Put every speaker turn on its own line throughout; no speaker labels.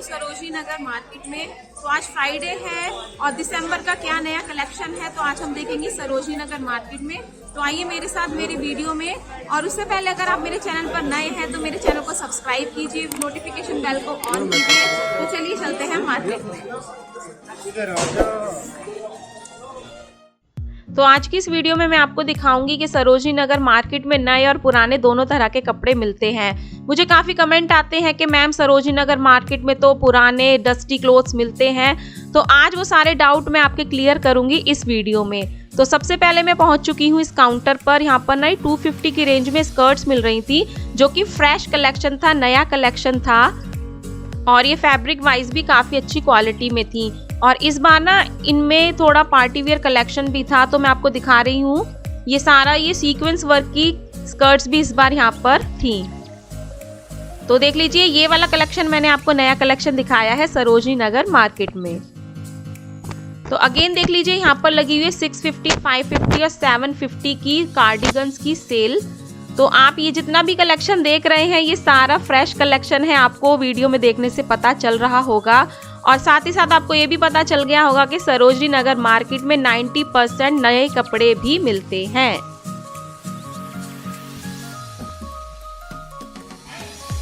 Sarojini Nagar market में। तो आज फ्राइडे है और दिसंबर का क्या नया कलेक्शन है तो आज हम देखेंगे सरोजनी नगर मार्केट में। तो आइए मेरे साथ मेरी वीडियो में। और उससे पहले अगर आप मेरे चैनल पर नए हैं तो मेरे चैनल को सब्सक्राइब कीजिए, नोटिफिकेशन बेल को ऑन कीजिए। तो चलिए चलते हैं मार्केट में।
तो आज की इस वीडियो में मैं आपको दिखाऊंगी कि सरोजनी नगर मार्केट में नए और पुराने दोनों तरह के कपड़े मिलते हैं। मुझे काफ़ी कमेंट आते हैं कि मैम सरोजनी नगर मार्केट में तो पुराने डस्टी क्लोथ्स मिलते हैं। तो आज वो सारे डाउट मैं आपके क्लियर करूंगी इस वीडियो में। तो सबसे पहले मैं पहुंच चुकी हूँ इस काउंटर पर। यहाँ पर ना 250 की रेंज में स्कर्ट्स मिल रही थी जो कि फ्रेश कलेक्शन था, नया कलेक्शन था और ये फैब्रिक वाइज भी काफ़ी अच्छी क्वालिटी में थी। और इस बार ना इनमें थोड़ा पार्टी वेयर कलेक्शन भी था तो मैं आपको दिखा रही हूँ। ये सारा ये सीक्वेंस वर्क की स्कर्ट्स भी इस बार यहाँ पर थी। तो देख लीजिए, ये वाला कलेक्शन मैंने आपको नया कलेक्शन दिखाया है सरोजनी नगर मार्केट में। तो अगेन देख लीजिए, यहाँ पर लगी हुई है 650, 550 और 750 की कार्डिगन्स की सेल। तो आप ये जितना भी कलेक्शन देख रहे हैं ये सारा फ्रेश कलेक्शन है, आपको वीडियो में देखने से पता चल रहा होगा। और साथ ही साथ आपको ये भी पता चल गया होगा कि सरोजनी नगर मार्केट में 90% नए कपड़े भी मिलते हैं।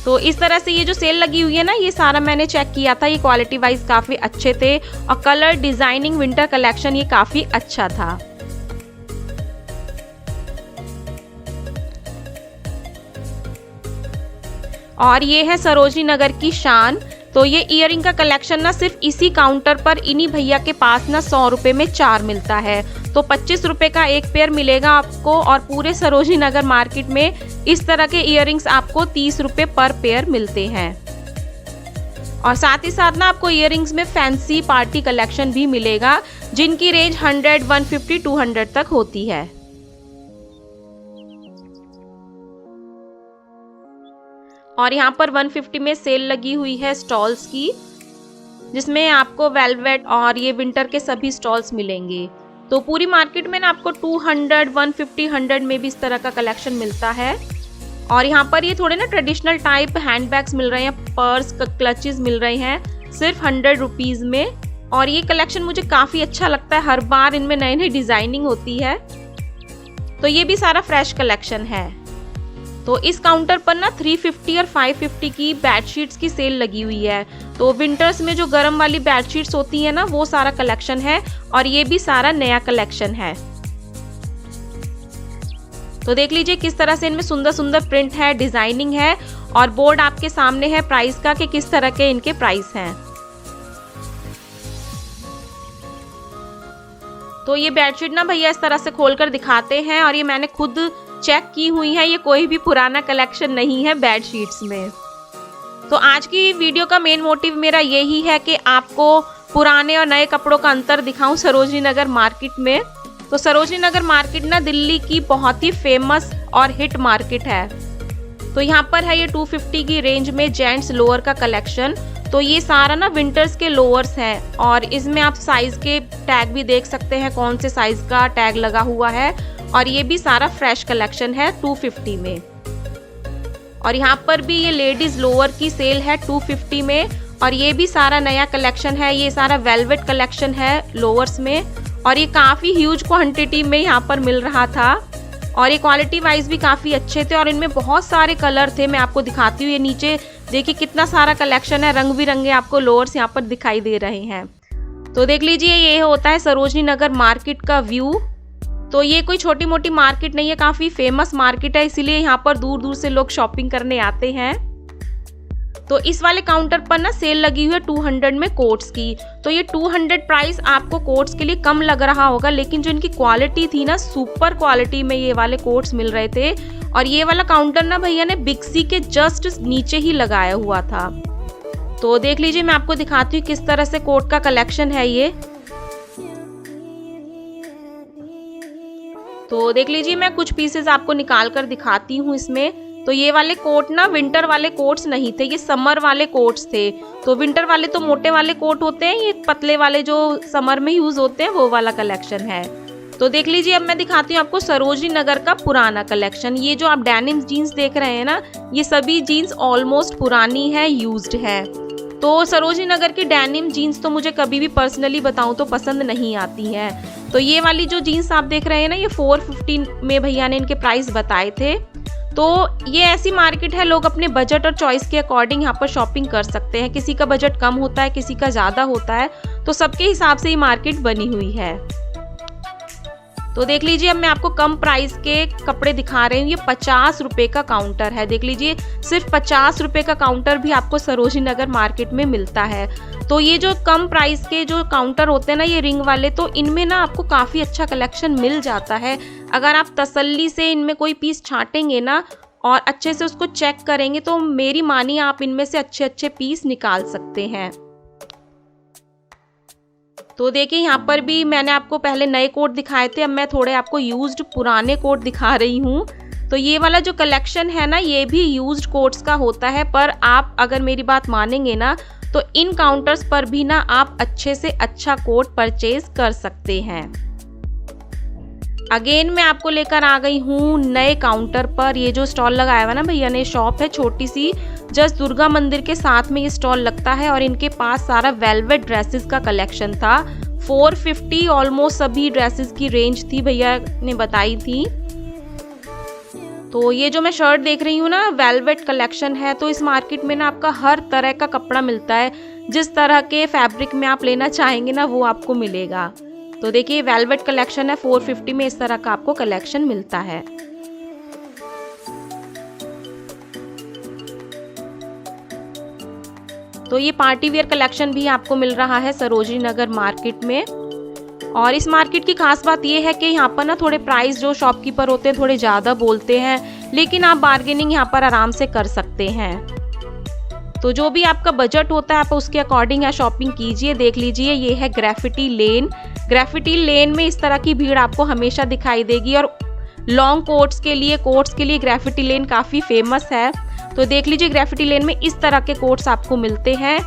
तो इस तरह से ये जो सेल लगी हुई है ना, ये सारा मैंने चेक किया था, ये क्वालिटी वाइज काफी अच्छे थे और कलर डिजाइनिंग विंटर कलेक्शन ये काफी अच्छा था। और ये है सरोजनी नगर की शान। तो ये इयरिंग का कलेक्शन ना सिर्फ इसी काउंटर पर इन्हीं भैया के पास ना 100 रुपए में 4 मिलता है। तो 25 रुपए का एक पेयर मिलेगा आपको और पूरे सरोजनी नगर मार्केट में इस तरह के इयरिंग्स आपको 30 रुपए पर पेयर मिलते हैं। और साथ ही साथ ना आपको इयरिंग्स में फैंसी पार्टी कलेक्शन भी मिलेगा जिनकी रेंज 100, 150, 200 तक होती है। और यहाँ पर 150 में सेल लगी हुई है स्टॉल्स की, जिसमें आपको वेलवेट और ये विंटर के सभी स्टॉल्स मिलेंगे। तो पूरी मार्केट में ना आपको 200, 150, 100 में भी इस तरह का कलेक्शन मिलता है। और यहाँ पर ये थोड़े ना ट्रेडिशनल टाइप हैंडबैग्स मिल रहे हैं, पर्स, क्लचेस मिल रहे हैं सिर्फ 100 रुपीज़ में। और ये कलेक्शन मुझे काफ़ी अच्छा लगता है, हर बार इनमें नई नई डिज़ाइनिंग होती है। तो ये भी सारा फ्रेश कलेक्शन है। तो इस काउंटर पर ना 350 और 550 की बेडशीट्स की सेल लगी हुई है। तो विंटर्स में जो गर्म वाली बेडशीट्स होती है ना, वो सारा कलेक्शन है और ये भी सारा नया कलेक्शन है। तो देख लीजिए किस तरह से इनमें सुंदर सुंदर प्रिंट है, डिजाइनिंग है और बोर्ड आपके सामने है प्राइस का कि किस तरह के इनके प्राइस हैं। तो ये बेडशीट ना भैया इस तरह से खोलकर दिखाते हैं और ये मैंने खुद चेक की हुई है, ये कोई भी पुराना कलेक्शन नहीं है बेडशीट्स में। तो आज की वीडियो का मेन मोटिव मेरा यही है कि आपको पुराने और नए कपड़ों का अंतर दिखाऊं सरोजनी नगर मार्केट में। तो सरोजनी नगर मार्केट ना दिल्ली की बहुत ही फेमस और हिट मार्केट है। तो यहाँ पर है ये 250 की रेंज में जेंट्स लोअर का कलेक्शन। तो ये सारा ना विंटर्स के लोअर्स हैं और इसमें आप साइज के टैग भी देख सकते हैं, कौन से साइज का टैग लगा हुआ है। और ये भी सारा फ्रेश कलेक्शन है 250 में। और यहाँ पर भी ये लेडीज लोअर की सेल है 250 में और ये भी सारा नया कलेक्शन है। ये सारा वेलवेट कलेक्शन है लोअर्स में और ये काफ़ी ह्यूज क्वांटिटी में यहाँ पर मिल रहा था और ये क्वालिटी वाइज भी काफ़ी अच्छे थे और इनमें बहुत सारे कलर थे। मैं आपको दिखाती हूँ, ये नीचे देखिए कितना सारा कलेक्शन है, रंग बिरंगे आपको लोअर्स यहाँ पर दिखाई दे रहे हैं। तो देख लीजिए, ये होता है सरोजनी नगर मार्केट का व्यू। तो ये कोई छोटी मोटी मार्केट नहीं है, काफ़ी फेमस मार्केट है, इसीलिए यहाँ पर दूर दूर से लोग शॉपिंग करने आते हैं। तो इस वाले काउंटर पर ना सेल लगी हुई है 200 में कोट्स की। तो ये 200 प्राइस आपको कोट्स के लिए कम लग रहा होगा, लेकिन जो इनकी क्वालिटी थी ना, सुपर क्वालिटी में ये वाले कोट्स मिल रहे थे। और ये वाला काउंटर ना भैया ने बिक्सी के जस्ट नीचे ही लगाया हुआ था। तो देख लीजिए, मैं आपको दिखाती हूँ किस तरह से कोट का कलेक्शन है ये। तो देख लीजिए, मैं कुछ पीसेस आपको निकाल कर दिखाती हूँ इसमें। तो ये वाले कोट ना विंटर वाले कोट्स नहीं थे, ये समर वाले कोट्स थे। तो विंटर वाले तो मोटे वाले कोट होते हैं, ये पतले वाले जो समर में यूज होते हैं वो वाला कलेक्शन है। तो देख लीजिए, अब मैं दिखाती हूँ आपको सरोजनी नगर का पुराना कलेक्शन। ये जो आप डेनिम जीन्स देख रहे हैं ना, ये सभी जीन्स ऑलमोस्ट पुरानी है, यूज्ड है। तो सरोजनी नगर की डेनिम जीन्स तो मुझे कभी भी पर्सनली बताऊं तो पसंद नहीं आती है। तो ये वाली जो जीन्स आप देख रहे हैं ना, ये 450 में भैया ने इनके प्राइस बताए थे। तो ये ऐसी मार्केट है, लोग अपने बजट और चॉइस के अकॉर्डिंग यहाँ पर शॉपिंग कर सकते हैं। किसी का बजट कम होता है, किसी का ज़्यादा होता है, तो सबके हिसाब से ये मार्केट बनी हुई है। तो देख लीजिए, अब मैं आपको कम प्राइस के कपड़े दिखा रही हूँ। ये 50 रुपये का काउंटर है। देख लीजिए, सिर्फ 50 रुपये का काउंटर भी आपको सरोजनी नगर मार्केट में मिलता है। तो ये जो कम प्राइस के जो काउंटर होते हैं ना, ये रिंग वाले, तो इनमें ना आपको काफ़ी अच्छा कलेक्शन मिल जाता है। अगर आप तसल्ली से इनमें कोई पीस छांटेंगे ना और अच्छे से उसको चेक करेंगे, तो मेरी मानिए आप इनमें से अच्छे अच्छे पीस निकाल सकते हैं। तो देखिए, यहाँ पर भी मैंने आपको पहले नए कोट दिखाए थे, अब मैं थोड़े आपको यूज्ड पुराने कोट दिखा रही हूँ। तो ये वाला जो कलेक्शन है ना, ये भी यूज्ड कोट्स का होता है, पर आप अगर मेरी बात मानेंगे ना, तो इन काउंटर्स पर भी ना आप अच्छे से अच्छा कोट परचेज कर सकते हैं। अगेन मैं आपको लेकर आ गई हूँ नए काउंटर पर। ये जो स्टॉल लगाया हुआ ना भैया ने, शॉप है छोटी सी, जस्ट दुर्गा मंदिर के साथ में ये स्टॉल लगता है और इनके पास सारा वेलवेट ड्रेसेस का कलेक्शन था। 450 ऑलमोस्ट सभी ड्रेसेस की रेंज थी, भैया ने बताई थी। तो ये जो मैं शर्ट देख रही हूँ ना, वेलवेट कलेक्शन है। तो इस मार्केट में ना आपका हर तरह का कपड़ा मिलता है, जिस तरह के फैब्रिक में आप लेना चाहेंगे ना, वो आपको मिलेगा। तो देखिए, वेलवेट कलेक्शन है, 450 में इस तरह का आपको कलेक्शन मिलता है। तो ये पार्टी वेयर कलेक्शन भी आपको मिल रहा है सरोजनी नगर मार्केट में। और इस मार्केट की खास बात ये है कि यहाँ पर ना थोड़े प्राइस जो शॉपकीपर होते हैं थोड़े ज़्यादा बोलते हैं, लेकिन आप बार्गेनिंग यहाँ पर आराम से कर सकते हैं। तो जो भी आपका बजट होता है, आप उसके अकॉर्डिंग यहाँ शॉपिंग कीजिए। देख लीजिए, ये है ग्रेफिटी लेन। ग्रेफिटी लेन में इस तरह की भीड़ आपको हमेशा दिखाई देगी और लॉन्ग कोट्स के लिए ग्रेफिटी लेन काफ़ी फेमस है। तो देख लीजिए, ग्रेफिटी लेन में इस तरह के कोट्स आपको मिलते हैं।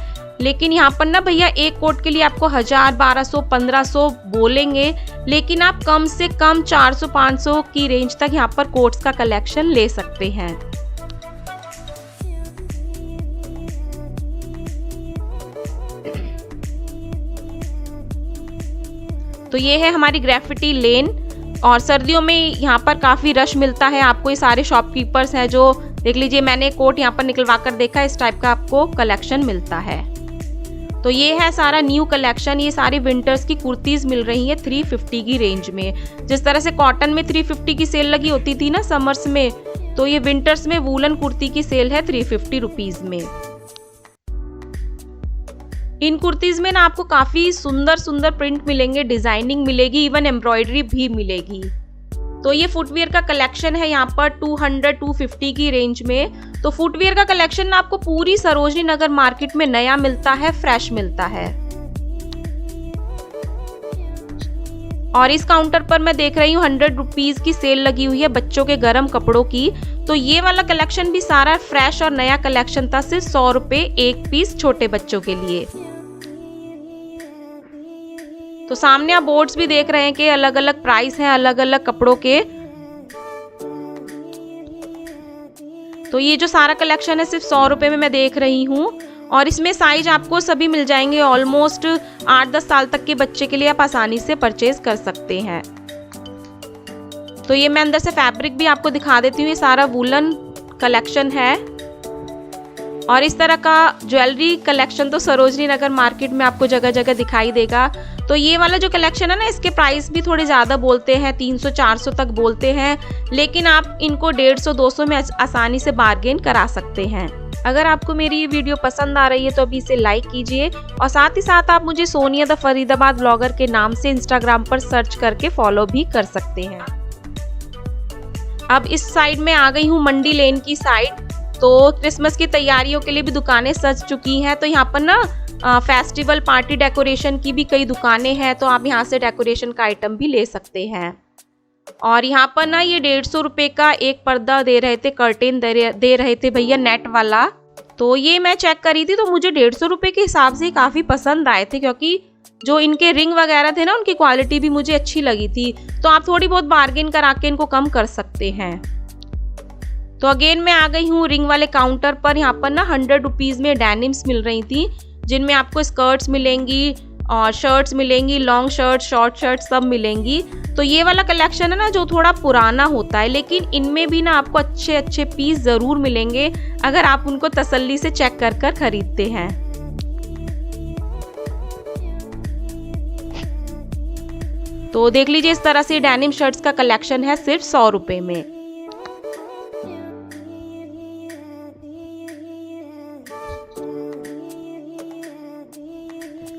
लेकिन यहाँ पर ना भैया एक कोट के लिए आपको 1000, 1200, 1500 बोलेंगे, लेकिन आप कम से कम 400-500 की रेंज तक यहाँ पर कोट्स का कलेक्शन ले सकते हैं। तो ये है हमारी ग्रेफिटी लेन और सर्दियों में यहाँ पर काफ़ी रश मिलता है आपको। ये सारे शॉपकीपर्स हैं जो, देख लीजिए, मैंने कोट यहाँ पर निकलवा कर देखा, इस टाइप का आपको कलेक्शन मिलता है। तो ये है सारा न्यू कलेक्शन। ये सारी विंटर्स की कुर्तीज़ मिल रही है 350 की रेंज में। जिस तरह से कॉटन में 350 की सेल लगी होती थी ना समर्स में, तो ये विंटर्स में वूलन कुर्ती की सेल है 350 रुपीज़ में। इन कुर्तीज़ में ना आपको काफ़ी सुंदर सुंदर प्रिंट मिलेंगे, डिज़ाइनिंग मिलेगी, इवन एम्ब्रॉयडरी भी मिलेगी। तो ये फुटवियर का कलेक्शन है यहाँ पर 200-250 की रेंज में। तो फुटवियर का कलेक्शन ना आपको पूरी सरोजनी नगर मार्केट में नया मिलता है, फ्रेश मिलता है। और इस काउंटर पर मैं देख रही हूँ 100 रुपीज़ की सेल लगी हुई है बच्चों के गर्म कपड़ों की। तो ये वाला कलेक्शन भी सारा फ्रेश और नया कलेक्शन था, सिर्फ 100 रुपये एक पीस छोटे बच्चों के लिए। तो सामने आप बोर्ड्स भी देख रहे हैं कि अलग अलग प्राइस हैं अलग अलग कपड़ों के। तो ये जो सारा कलेक्शन है सिर्फ 100 रुपये में मैं देख रही हूँ और इसमें साइज आपको सभी मिल जाएंगे। ऑलमोस्ट 8-10 साल तक के बच्चे के लिए आप आसानी से परचेज कर सकते हैं। तो ये मैं अंदर से फैब्रिक भी आपको दिखा देती हूँ। ये सारा वूलन कलेक्शन है और इस तरह का ज्वेलरी कलेक्शन तो सरोजनी नगर मार्केट में आपको जगह जगह दिखाई देगा। तो ये वाला जो कलेक्शन है ना, इसके प्राइस भी थोड़े ज़्यादा बोलते हैं, 300-400 तक बोलते हैं, लेकिन आप इनको 150-200 में आसानी से बार्गेन करा सकते हैं। अगर आपको मेरी ये वीडियो पसंद आ रही है तो अभी इसे लाइक कीजिए और साथ ही साथ आप मुझे सोनिया द फरीदाबाद ब्लॉगर के नाम से इंस्टाग्राम पर सर्च करके फॉलो भी कर सकते हैं। अब इस साइड में आ गई हूँ मंडी लेन की साइड। तो क्रिसमस की तैयारियों के लिए भी दुकानें सज चुकी हैं। तो यहाँ पर ना फेस्टिवल पार्टी डेकोरेशन की भी कई दुकानें हैं, तो आप यहाँ से डेकोरेशन का आइटम भी ले सकते हैं। और यहाँ पर ना ये 150 रुपये का एक पर्दा दे रहे थे, कर्टेन दे रहे थे भैया, नेट वाला। तो ये मैं चेक करी थी तो मुझे 150 रुपये के हिसाब से काफ़ी पसंद आए थे, क्योंकि जो इनके रिंग वगैरह थे ना, उनकी क्वालिटी भी मुझे अच्छी लगी थी। तो आप थोड़ी बहुत बार्गेन करा के इनको कम कर सकते हैं। तो अगेन मैं आ गई हूँ रिंग वाले काउंटर पर। यहाँ पर ना 100 रुपीज़ में डेनिम्स मिल रही थी, जिनमें आपको स्कर्ट्स मिलेंगी और शर्ट्स मिलेंगी, लॉन्ग शर्ट, शॉर्ट शर्ट सब मिलेंगी। तो ये वाला कलेक्शन है ना जो थोड़ा पुराना होता है, लेकिन इनमें भी ना आपको अच्छे अच्छे पीस ज़रूर मिलेंगे अगर आप उनको तसल्ली से चेक कर कर खरीदते हैं। तो देख लीजिए इस तरह से डेनिम शर्ट्स का कलेक्शन है सिर्फ 100 रुपए में।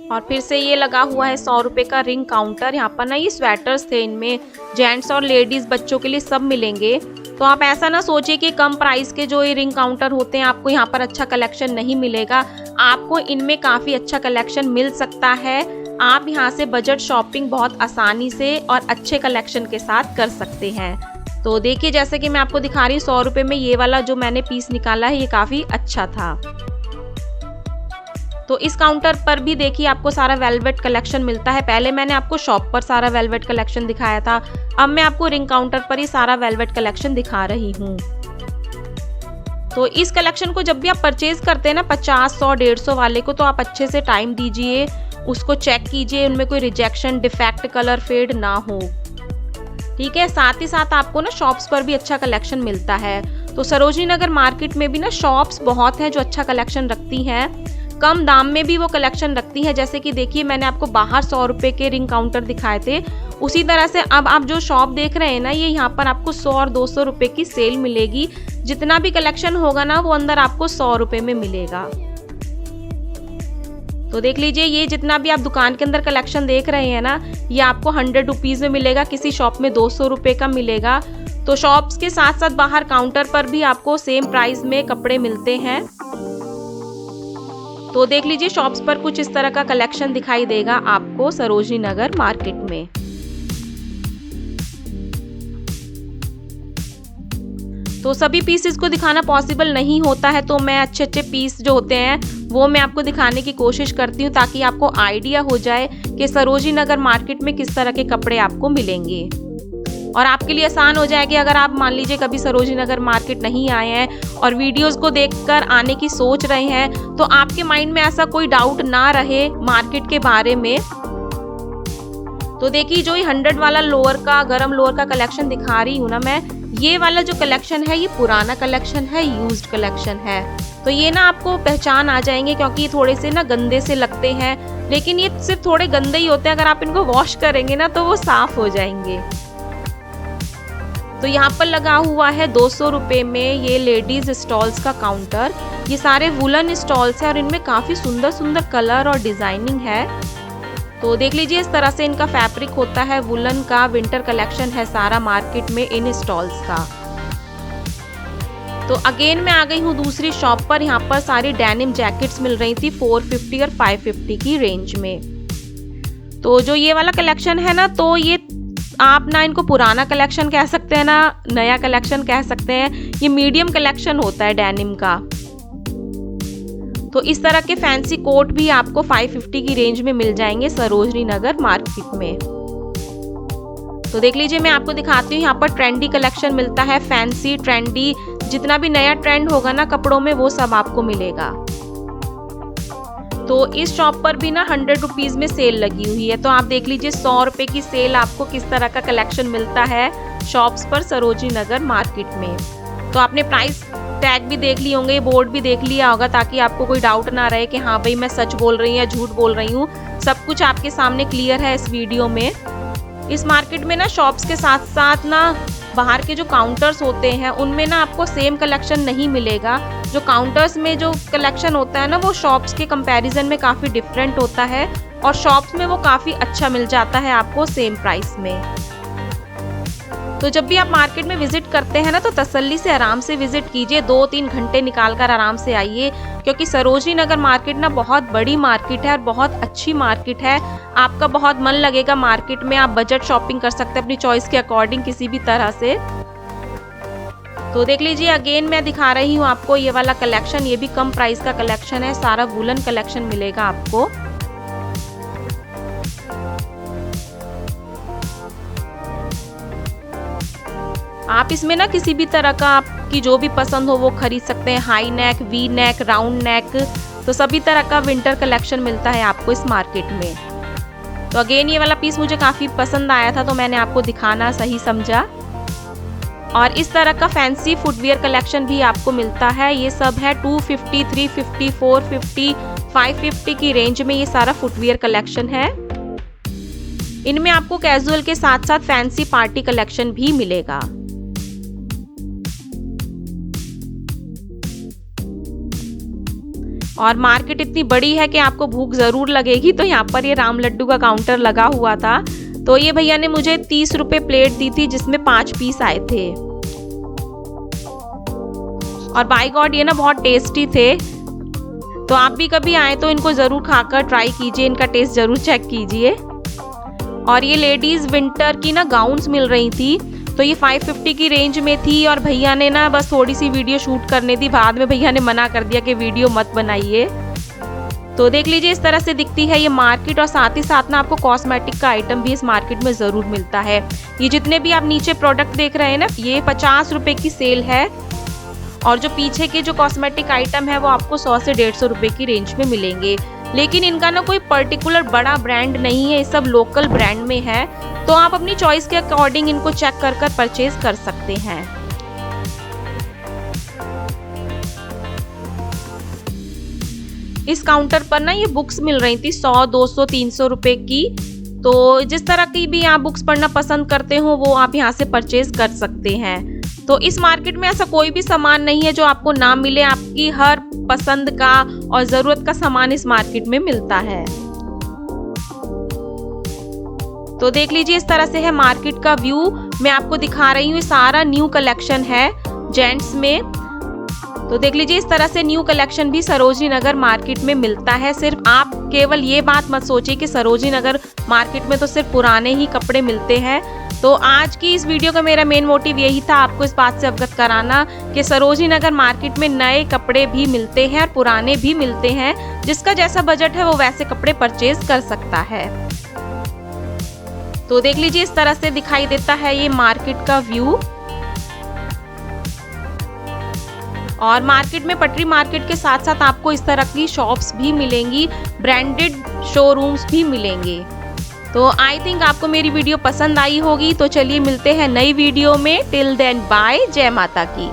और फिर से ये लगा हुआ है 100 रुपए का रिंग काउंटर। यहाँ पर ना ये स्वेटर्स थे, इनमें जेंट्स और लेडीज बच्चों के लिए सब मिलेंगे। तो आप ऐसा ना सोचिए कि कम प्राइस के जो ये रिंग काउंटर होते हैं आपको यहाँ पर अच्छा कलेक्शन नहीं मिलेगा। आपको इनमें काफ़ी अच्छा कलेक्शन मिल सकता है। आप यहाँ से बजट शॉपिंग बहुत आसानी से और अच्छे कलेक्शन के साथ कर सकते हैं। तो देखिए जैसे कि मैं आपको दिखा रही हूँ 100 रुपए में ये वाला जो मैंने पीस निकाला है ये काफ़ी अच्छा था। तो इस काउंटर पर भी देखिए आपको सारा वेलवेट कलेक्शन मिलता है। पहले मैंने आपको शॉप पर सारा वेलवेट कलेक्शन दिखाया था, अब मैं आपको रिंग काउंटर पर ही सारा वेलवेट कलेक्शन दिखा रही हूँ। तो इस कलेक्शन को जब भी आप परचेज करते हैं ना 50, 100, 150 वाले को, तो आप अच्छे से टाइम दीजिए, उसको चेक कीजिए, उनमें कोई रिजेक्शन, डिफेक्ट, कलर फेड ना हो। ठीक है, साथ ही साथ आपको ना शॉप्स पर भी अच्छा कलेक्शन मिलता है। तो सरोजनी नगर मार्केट में भी ना शॉप्स बहुत हैं जो अच्छा कलेक्शन रखती हैं, कम दाम में भी वो कलेक्शन रखती है। जैसे कि देखिए मैंने आपको बाहर 100 रुपए के रिंग काउंटर दिखाए थे, उसी तरह से अब आप जो शॉप देख रहे हैं ना ये यहाँ पर आपको 100 और 200 रुपए की सेल मिलेगी। जितना भी कलेक्शन होगा ना वो अंदर आपको 100 रुपए में मिलेगा। तो देख लीजिए ये जितना भी आप दुकान के अंदर कलेक्शन देख रहे हैं ना ये आपको 100 रुपीज़ में मिलेगा, किसी शॉप में 200 रुपए का मिलेगा। तो शॉप्स के साथ साथ बाहर काउंटर पर भी आपको सेम प्राइस में कपड़े मिलते हैं। तो देख लीजिए शॉप्स पर कुछ इस तरह का कलेक्शन दिखाई देगा आपको सरोजनी नगर मार्केट में। तो सभी पीसेस को दिखाना पॉसिबल नहीं होता है, तो मैं अच्छे अच्छे पीस जो होते हैं वो मैं आपको दिखाने की कोशिश करती हूँ ताकि आपको आइडिया हो जाए कि सरोजनी नगर मार्केट में किस तरह के कपड़े आपको मिलेंगे। और आपके लिए आसान हो जाएगी अगर आप मान लीजिए कभी सरोजनी नगर मार्केट नहीं आए हैं और वीडियोस को देखकर आने की सोच रहे हैं, तो आपके माइंड में ऐसा कोई डाउट ना रहे मार्केट के बारे में। तो देखिए जो ये 100 वाला लोअर का, गरम लोअर का कलेक्शन दिखा रही हूँ ना मैं, ये वाला जो कलेक्शन है ये पुराना कलेक्शन है, यूज्ड कलेक्शन है। तो ये ना आपको पहचान आ जाएंगे क्योंकि ये थोड़े से ना गंदे से लगते हैं, लेकिन ये सिर्फ थोड़े गंदे ही होते हैं, अगर आप इनको वॉश करेंगे ना तो वो साफ हो जाएंगे। तो यहाँ पर लगा हुआ है 200 रुपए में ये लेडीज स्टॉल्स का काउंटर। ये सारे वुलन स्टॉल्स हैं और इनमें काफ़ी सुंदर सुंदर कलर और डिज़ाइनिंग है। तो देख लीजिए इस तरह से इनका फैब्रिक होता है, वुलन का विंटर कलेक्शन है सारा मार्केट में इन स्टॉल्स का। तो अगेन मैं आ गई हूँ दूसरी शॉप पर। यहाँ पर सारी डेनिम जैकेट्स मिल रही थी 450 और 550 की रेंज में। तो जो ये वाला कलेक्शन है ना, तो ये आप ना इनको पुराना कलेक्शन कह सकते हैं ना नया कलेक्शन कह सकते हैं, ये मीडियम कलेक्शन होता है डेनिम का। तो इस तरह के फैंसी कोट भी आपको 550 की रेंज में मिल जाएंगे सरोजनी नगर मार्केट में। तो देख लीजिए मैं आपको दिखाती हूँ, यहाँ पर ट्रेंडी कलेक्शन मिलता है, फैंसी ट्रेंडी जितना भी नया ट्रेंड होगा ना कपड़ों में वो सब आपको मिलेगा। तो इस शॉप पर भी ना 100 रुपीज़ में सेल लगी हुई है। तो आप देख लीजिए 100 रुपए की सेल आपको किस तरह का कलेक्शन मिलता है शॉप्स पर सरोजनी नगर मार्केट में। तो आपने प्राइस टैग भी देख लिए होंगे, बोर्ड भी देख लिया होगा ताकि आपको कोई डाउट ना रहे कि हाँ भाई मैं सच बोल रही हूँ या झूठ बोल रही हूँ। सब कुछ आपके सामने क्लियर है इस वीडियो में। इस मार्केट में ना शॉप्स के साथ साथ ना बाहर के जो काउंटर्स होते हैं उनमें ना आपको सेम कलेक्शन नहीं मिलेगा। जो काउंटर्स में जो कलेक्शन होता है ना वो शॉप्स के कंपैरिजन में काफ़ी डिफरेंट होता है और शॉप्स में वो काफ़ी अच्छा मिल जाता है आपको सेम प्राइस में। तो जब भी आप मार्केट में विजिट करते हैं ना तो तसल्ली से आराम से विजिट कीजिए, 2-3 घंटे निकाल कर आराम से आइए, क्योंकि सरोजनी नगर मार्केट ना बहुत बड़ी मार्केट है और बहुत अच्छी मार्केट है। आपका बहुत मन लगेगा मार्केट में, आप बजट शॉपिंग कर सकते हैं अपनी चॉइस के अकॉर्डिंग किसी भी तरह से। तो देख लीजिए अगेन मैं दिखा रही हूँ आपको ये वाला कलेक्शन, ये भी कम प्राइस का कलेक्शन है, सारा वुलन कलेक्शन मिलेगा आपको। आप इसमें ना किसी भी तरह का आपकी जो भी पसंद हो वो खरीद सकते हैं। High neck, V neck, round neck, तो सभी तरह का विंटर कलेक्शन मिलता है आपको इस मार्केट में। तो अगेन ये वाला पीस मुझे काफ़ी पसंद आया था तो मैंने आपको दिखाना सही समझा। और इस तरह का फैंसी फुटवियर कलेक्शन भी आपको मिलता है। ये सब है 250, 350, 450, 550 की रेंज में ये सारा फुटवियर कलेक्शन है। इनमें आपको कैजुअल के साथ साथ फैंसी पार्टी कलेक्शन भी मिलेगा। और मार्केट इतनी बड़ी है कि आपको भूख जरूर लगेगी। तो यहाँ पर ये राम लड्डू का काउंटर लगा हुआ था, तो ये भैया ने मुझे 30 रुपए प्लेट दी थी जिसमें 5 पीस आए थे। और बाय गॉड ये ना बहुत टेस्टी थे। तो आप भी कभी आए तो इनको जरूर खाकर ट्राई कीजिए, इनका टेस्ट जरूर चेक कीजिए। और ये लेडीज विंटर की ना गाउन्स मिल रही थी, तो ये 550 की रेंज में थी। और भैया ने ना बस थोड़ी सी वीडियो शूट करनी थी, बाद में भैया ने मना कर दिया कि वीडियो मत बनाइए। तो देख लीजिए इस तरह से दिखती है ये मार्केट। और साथ ही साथ ना आपको कॉस्मेटिक का आइटम भी इस मार्केट में ज़रूर मिलता है। ये जितने भी आप नीचे प्रोडक्ट देख रहे हैं ना, ये 50 रुपये की सेल है। और जो पीछे के जो कॉस्मेटिक आइटम है वो आपको 100 से 150 रुपये की रेंज में मिलेंगे। लेकिन इनका ना कोई पर्टिकुलर बड़ा ब्रांड नहीं है, ये सब लोकल ब्रांड में है। तो आप अपनी चॉइस के अकॉर्डिंग इनको चेक कर कर परचेज कर सकते हैं। इस काउंटर पर ना ये बुक्स मिल रही थी 100, 200, 300 रुपए की। तो जिस तरह की भी आप बुक्स पढ़ना पसंद करते हो वो आप यहाँ से परचेज कर सकते हैं। तो इस मार्केट में ऐसा कोई भी सामान नहीं है जो आपको ना मिले। आपकी हर पसंद का और जरूरत का सामान इस मार्केट में मिलता है। तो देख लीजिए इस तरह से है मार्केट का व्यू। मैं आपको दिखा रही हूँ, सारा न्यू कलेक्शन है जेंट्स में। तो देख लीजिए इस तरह से न्यू कलेक्शन भी सरोजनी नगर मार्केट में मिलता है। सिर्फ आप केवल ये बात मत सोचिए कि सरोजनी नगर मार्केट में तो सिर्फ पुराने ही कपड़े मिलते हैं। तो आज की इस वीडियो का मेरा मेन मोटिव यही था, आपको इस बात से अवगत कराना कि सरोजनी नगर मार्केट में नए कपड़े भी मिलते हैं और पुराने भी मिलते हैं। जिसका जैसा बजट है वो वैसे कपड़े परचेज कर सकता है। तो देख लीजिए इस तरह से दिखाई देता है ये मार्केट का व्यू। और मार्केट में पटरी मार्केट के साथ साथ आपको इस तरह की शॉप्स भी मिलेंगी, ब्रांडेड शोरूम्स भी मिलेंगे। तो आई थिंक आपको मेरी वीडियो पसंद आई होगी। तो चलिए मिलते हैं नई वीडियो में। टिल देन बाय, जय माता की।